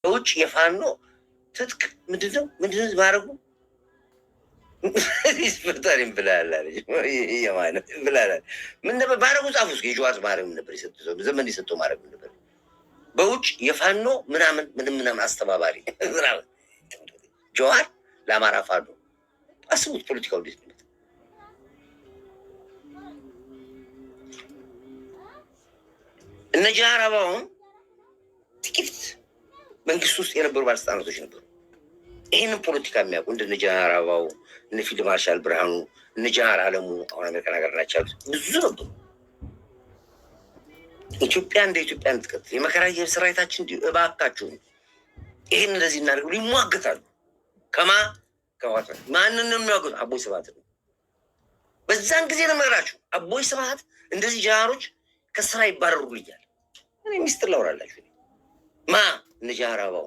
በውጭ የፋኖ ትጥቅ ምንድነው ማድረጉ ይስፈታሪም ብላለች የማለት ብላለች። ምን ነበር ባረጉ ጻፉ እስኪ ጀዋዝ ማረግ ነበር የሰጠው ዘመን የሰጠው ማረግ ነበር። በውጭ የፋኖ ምናምን አስተባባሪ ምናምን ጀዋር ለአማራ ፋኖ አስቡት። ፖለቲካው እንዴት ነው? እነ ጀዋር አባውን ጥቂት መንግስት ውስጥ የነበሩ ባለስልጣናቶች ነበሩ ይህንን ፖለቲካ የሚያውቁ እንደነ ጀነራል አበባው፣ እነ ፊልድ ማርሻል ብርሃኑ፣ እነ ጀነራል አለሙ አሁን አሜሪካን ሀገር ናቸው ያሉት ብዙ ነበሩ። ኢትዮጵያ እንደ ኢትዮጵያ እንድትቀጥል የመከራ ሰራዊታችን እንዲ እባካችሁ ይህን እንደዚህ እናደርግ ይሟገታሉ። ማንን ነው የሚያውቁት? አቦይ ስብሃት ነው። በዛን ጊዜ ነው የምነግራችሁ። አቦይ ስብሃት እንደዚህ ጀነራሎች ከስራ ይባረሩልኛል። እኔ ሚስጥር ላውራላችሁ። እነ ጀነራል አበባው፣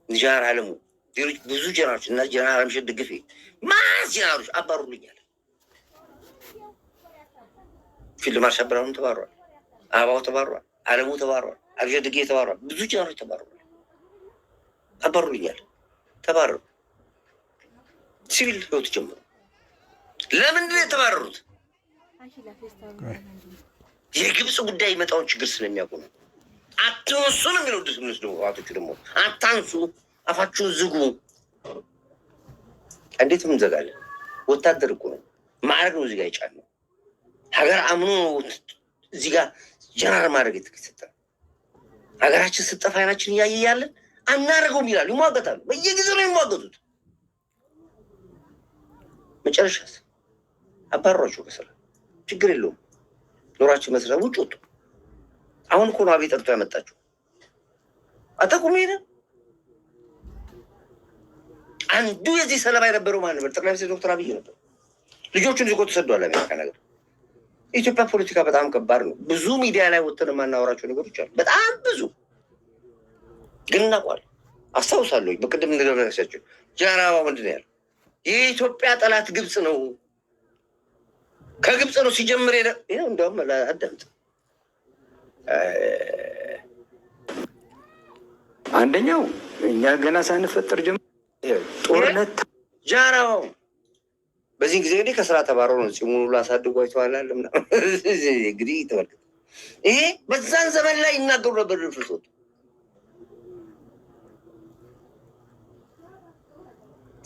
እነ ጀነራል አለሙ፣ ሌሎች ብዙ ጀነራሎች እና ጀነራል አምሸት ደግፌ ጀነራሎች አባሩልኛል። ፊልድ ማርሻል ብርሃኑ ተባሯል፣ አበባው ተባሯል፣ አለሙ ተባሯል፣ አምሸት ደግፌ ተባሯል፣ ብዙ ጀነራሎች ተባሯል፣ አባሩልኛል። ተባረሩ። ሲቪል ህይወት ጀምሮ ለምንድን ነው የተባረሩት? የግብፅ ጉዳይ የመጣውን ችግር ስለሚያውቁ ነው። አትንሱ ነው የሚለው ድስምስ ደግሞ ዋቶቹ ደግሞ አታንሱ፣ አፋችሁን ዝጉ። እንዴት እንዘጋለን? ወታደር እኮ ነው ማዕረግ ነው። እዚህ ጋር ይጫን ነው ሀገር አምኖ እዚህ ጋር ጀነራል ማድረግ የተሰጠ ሀገራችን ስጠፋ አይናችን እያየ ያለን አናደርገውም ይላሉ፣ ይሟገታሉ። በየጊዜው ነው የሚሟገቱት። መጨረሻስ አባሯቸው ከስራ ችግር የለውም ኖራችን መስራት ውጭ ወጡ። አሁን እኮ ነው አብይ ጠርቶ ያመጣችሁ። አታውቁም? ሄደ አንዱ የዚህ ሰለባ የነበረው ማን ነበር? ጠቅላይ ሚኒስትር ዶክተር አብይ ነበር። ልጆቹን ይዞ ተሰዷል አሜሪካ ነገር። የኢትዮጵያ ፖለቲካ በጣም ከባድ ነው። ብዙ ሚዲያ ላይ ወጥተን የማናወራቸው ነገሮች አሉ፣ በጣም ብዙ ግን እናውቃለን። አስታውሳለሁ በቅድም እንደደረሳቸው ጀነራል ምንድን ነው ያለው? የኢትዮጵያ ጠላት ግብፅ ነው፣ ከግብፅ ነው ሲጀምር ሄደ። ይኸው እንደውም አዳምጥ። አንደኛው እኛ ገና ሳንፈጠር ጀምሮ ጦርነት ጀነራል በዚህ ጊዜ እንግዲህ ከስራ ተባረሩ ነው። ፂሙን ሁሉ አሳድጎ አይተዋላል ምናምን። እንግዲህ ተመልከት፣ ይሄ በዛን ዘመን ላይ ይናገሩ ነበር። ፍርሶት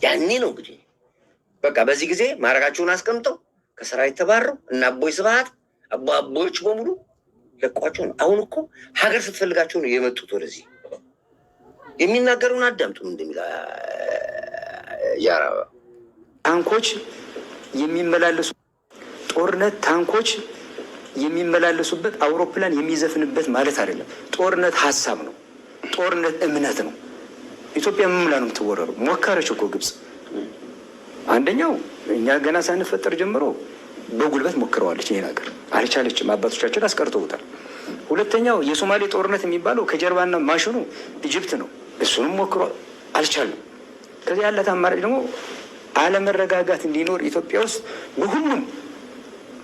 ያኔ ነው እንግዲህ በቃ በዚህ ጊዜ ማድረጋቸውን አስቀምጠው ከስራ የተባረሩ እና አቦይ ስብሃት አቦዮች በሙሉ ለቋቸው ነው። አሁን እኮ ሀገር ስትፈልጋቸው ነው የመጡት ወደዚህ። የሚናገሩን አዳምጡ እንደሚል ያራ ታንኮች የሚመላለሱ ጦርነት ታንኮች የሚመላለሱበት አውሮፕላን የሚዘፍንበት ማለት አይደለም። ጦርነት ሀሳብ ነው። ጦርነት እምነት ነው። ኢትዮጵያ ምን ብላ ነው የምትወረሩ? ሞከረች እኮ ግብፅ። አንደኛው እኛ ገና ሳንፈጠር ጀምሮ በጉልበት ሞክረዋለች። ይሄን ሀገር አልቻለችም። አባቶቻችን አስቀርተውታል። ሁለተኛው የሶማሌ ጦርነት የሚባለው ከጀርባና ማሽኑ ኢጅፕት ነው። እሱንም ሞክሮ አልቻለም። ከዚህ ያለት አማራጭ ደግሞ አለመረጋጋት እንዲኖር ኢትዮጵያ ውስጥ በሁሉም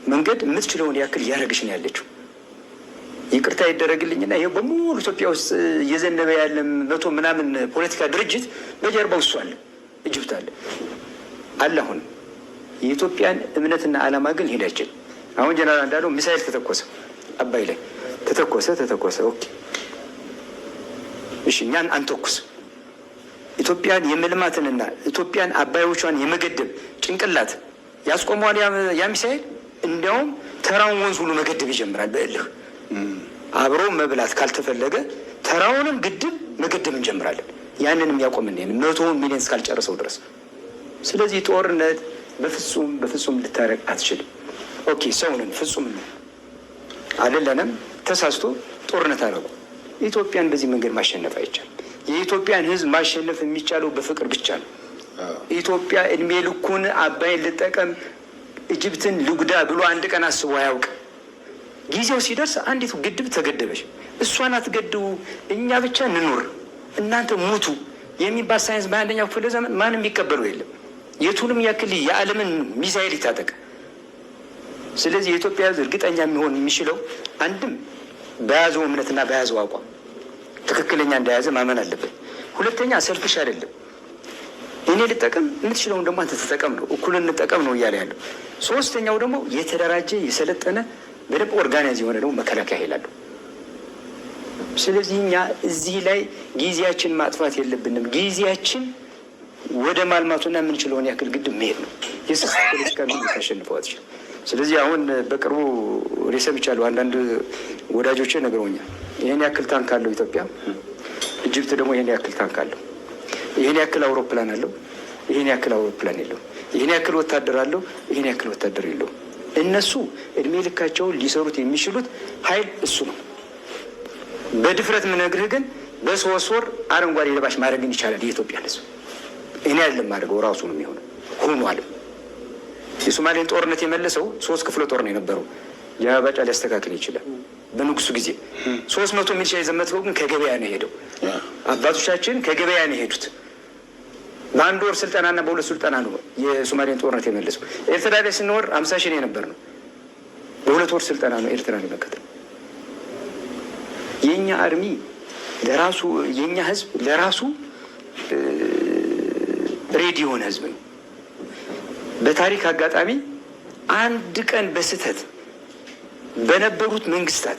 መንገድ የምትችለውን ያክል እያደረገች ነው ያለችው። ይቅርታ ይደረግልኝና ይሄ በሙሉ ኢትዮጵያ ውስጥ እየዘነበ ያለ 100 ምናምን ፖለቲካ ድርጅት በጀርባው እሱ አለ፣ ኢጅፕት አለ። አሁን የኢትዮጵያን እምነትና ዓላማ ግን ሄዳችን። አሁን ጀነራል እንዳለው ሚሳይል ተተኮሰ፣ አባይ ላይ ተተኮሰ። ኦኬ እሺ፣ እኛን አንተኩስ። ኢትዮጵያን የመልማትንና ኢትዮጵያን አባዮቿን የመገደብ ጭንቅላት ያስቆመዋል ያ ሚሳይል። እንዲያውም ተራውን ወንዝ ሁሉ መገደብ ይጀምራል በእልህ። አብሮ መብላት ካልተፈለገ ተራውንም ግድብ መገደብ እንጀምራለን። ያንንም ያቆምን 100 ሚሊዮን እስካልጨረሰው ድረስ። ስለዚህ ጦርነት በፍጹም ልታረቅ አትችልም። ኦኬ ሰውንን ፍጹም ነው አይደለንም። ተሳስቶ ጦርነት አደረጉ። ኢትዮጵያን በዚህ መንገድ ማሸነፍ አይቻልም። የኢትዮጵያን ሕዝብ ማሸነፍ የሚቻለው በፍቅር ብቻ ነው። ኢትዮጵያ እድሜ ልኩን አባይን ልጠቀም ኢጅፕትን ልጉዳ ብሎ አንድ ቀን አስቦ አያውቅም። ጊዜው ሲደርስ አንዲት ግድብ ተገደበች። እሷን አትገድቡ፣ እኛ ብቻ እንኑር፣ እናንተ ሙቱ የሚባል ሳይንስ በ21ኛው ክፍለ ዘመን ማንም የሚቀበለው የለም። የቱንም ያክል የዓለምን ሚሳይል ይታጠቅ። ስለዚህ የኢትዮጵያ ሕዝብ እርግጠኛ የሚሆን የሚችለው አንድም በያዘው እምነትና በያዘው አቋም፣ ትክክለኛ እንደያዘ ማመን አለብን። ሁለተኛ ሰልፍሽ አይደለም እኔ ልጠቀም የምትችለውን ደግሞ አንተ ተጠቀም ነው፣ እኩል እንጠቀም ነው እያለ ያለው። ሶስተኛው ደግሞ የተደራጀ የሰለጠነ በደንብ ኦርጋናይዝ የሆነ ደግሞ መከላከያ ኃይል አለው። ስለዚህ እኛ እዚህ ላይ ጊዜያችን ማጥፋት የለብንም። ጊዜያችን ወደ ማልማቱና የምንችለውን ያክል ግድብ መሄድ ነው። የስስ ፖለቲካ ምን ልታሸንፈው አትችልም። ስለዚህ አሁን በቅርቡ ሰምቻለሁ፣ አንዳንድ ወዳጆቼ ነግረውኛል። ይህን ያክል ታንክ አለው ኢትዮጵያ፣ ኢጅፕት ደግሞ ይህን ያክል ታንክ አለው፣ ይህን ያክል አውሮፕላን አለው፣ ይህን ያክል አውሮፕላን የለው፣ ይህን ያክል ወታደር አለው፣ ይህን ያክል ወታደር የለው። እነሱ እድሜ ልካቸውን ሊሰሩት የሚችሉት ኃይል እሱ ነው። በድፍረት ምነግርህ ግን በ3 ወር አረንጓዴ ለባሽ ማድረግን ይቻላል የኢትዮጵያ ሕዝብ። እኔ አይደለም ማድረገው ራሱ ነው የሚሆነው። ሆኗልም። የሶማሌን ጦርነት የመለሰው 3 ክፍለ ጦር ነው የነበረው። የአባጫ ሊያስተካክል ይችላል። በንጉሱ ጊዜ 300 ሚሊሻ የዘመተው ግን ከገበያ ነው የሄደው። አባቶቻችን ከገበያ ነው የሄዱት። በ1 ወር ስልጠናና በ2 ስልጠና ነው የሶማሌን ጦርነት የመለሰው። ኤርትራ ላይ ስንወር 50 ሺህ የነበር ነው። በ2 ወር ስልጠና ነው ኤርትራን የመከተል። የኛ አርሚ ለራሱ የኛ ህዝብ ለራሱ ሬዲ የሆነ ህዝብ ነው። በታሪክ አጋጣሚ አንድ ቀን በስህተት በነበሩት መንግስታት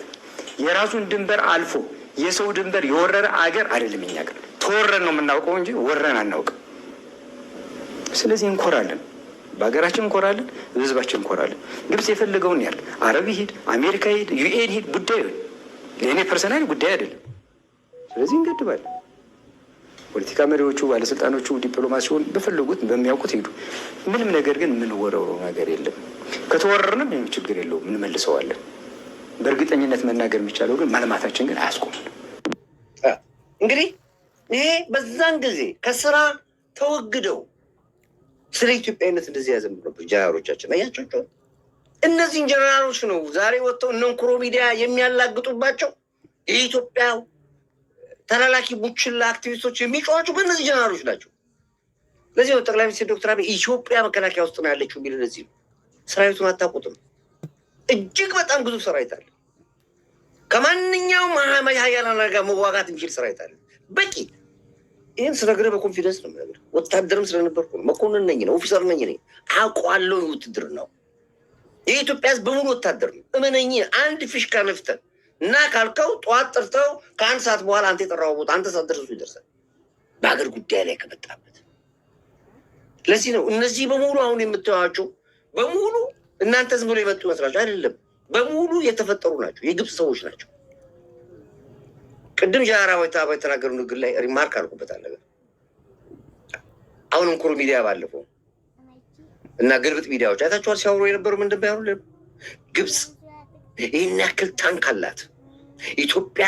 የራሱን ድንበር አልፎ የሰው ድንበር የወረረ አገር አይደለም። እኛ ጋር ተወረን ነው የምናውቀው እንጂ ወረን አናውቅም። ስለዚህ እንኮራለን፣ በሀገራችን እንኮራለን፣ በህዝባችን እንኮራለን። ግብጽ የፈለገውን ያህል አረብ ይሄድ፣ አሜሪካ ይሄድ፣ ዩኤን ይሄድ ጉዳዩ ለእኔ ፐርሰናል ጉዳይ አይደለም። ስለዚህ እንገድባለን። ፖለቲካ መሪዎቹ፣ ባለስልጣኖቹ፣ ዲፕሎማሲውን በፈለጉት በሚያውቁት ሄዱ። ምንም ነገር ግን የምንወረውረው ነገር የለም። ከተወረርንም ምንም ችግር የለውም፣ እንመልሰዋለን። በእርግጠኝነት መናገር የሚቻለው ግን ማልማታችን ግን አያስቆምም። እንግዲህ ይሄ በዛን ጊዜ ከስራ ተወግደው ስለ ኢትዮጵያዊነት እንደዚህ ያዘምሩ ነበር ጀነራሎቻችን። አያቸው እነዚህን ጀነራሎች ነው ዛሬ ወጥተው እነ እንኩሮ ሚዲያ የሚያላግጡባቸው። የኢትዮጵያ ተላላኪ ቡችላ አክቲቪስቶች የሚጫዋቸው በእነዚህ ጀነራሎች ናቸው። ለዚህ ነው ጠቅላይ ሚኒስትር ዶክተር አብይ ኢትዮጵያ መከላከያ ውስጥ ነው ያለችው የሚል። ለዚህ ነው ሰራዊቱን አታውቁትም። እጅግ በጣም ግዙፍ ሰራዊት አለ። ከማንኛውም ሀያላን ጋር መዋጋት የሚችል ሰራዊት አለ በቂ። ይህን ስነግርህ በኮንፊደንስ ነው የምነግርህ። ወታደርም ስለነበርኩ ነው። መኮንን ነኝ ነው ኦፊሰር ነኝ ነኝ አውቀዋለሁ። ውትድር ነው የኢትዮጵያ ሕዝብ በሙሉ ወታደር ነው። እመነኝ። አንድ ፊሽካ ነፍተን እና ካልከው ጠዋት ጠርተው ከ1 ሰዓት በኋላ አንተ የጠራው ቦታ አንተ ሳትደርሱ ይደርሳል በሀገር ጉዳይ ላይ ከመጣበት። ለዚህ ነው እነዚህ በሙሉ አሁን የምታዩዋቸው በሙሉ እናንተ ዝም ብሎ የመጡ ይመስላችሁ አይደለም። በሙሉ የተፈጠሩ ናቸው። የግብፅ ሰዎች ናቸው። ቅድም ጃራዊታ በተናገሩ ንግግር ላይ ሪማርክ አድርጎበታል ነገር። አሁን እንኩሮ ሚዲያ ባለፈው እና ግልብጥ ሚዲያዎች አይታችኋል ሲያወሩ የነበሩ ምን እንደሚያወሩ። ግብፅ ይህን ያክል ታንክ አላት። ኢትዮጵያ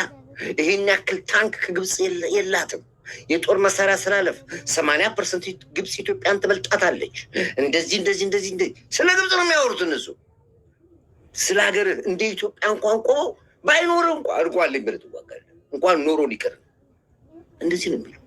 ይህን ያክል ታንክ ከግብፅ የላትም። የጦር መሳሪያ ስላለፍ 80% ግብፅ ኢትዮጵያን ትበልጣታለች። እንደዚህ እንደዚህ እንደዚህ ስለ ግብፅ ነው የሚያወሩት እነሱ። ስለ ሀገር እንደ ኢትዮጵያ እንኳን ቆመው ባይኖር እንኳን አድርጓለኝ ብለህ ትዋጋለህ እንኳን ኖሮ ሊቀር እንደዚህ ነው የሚለው።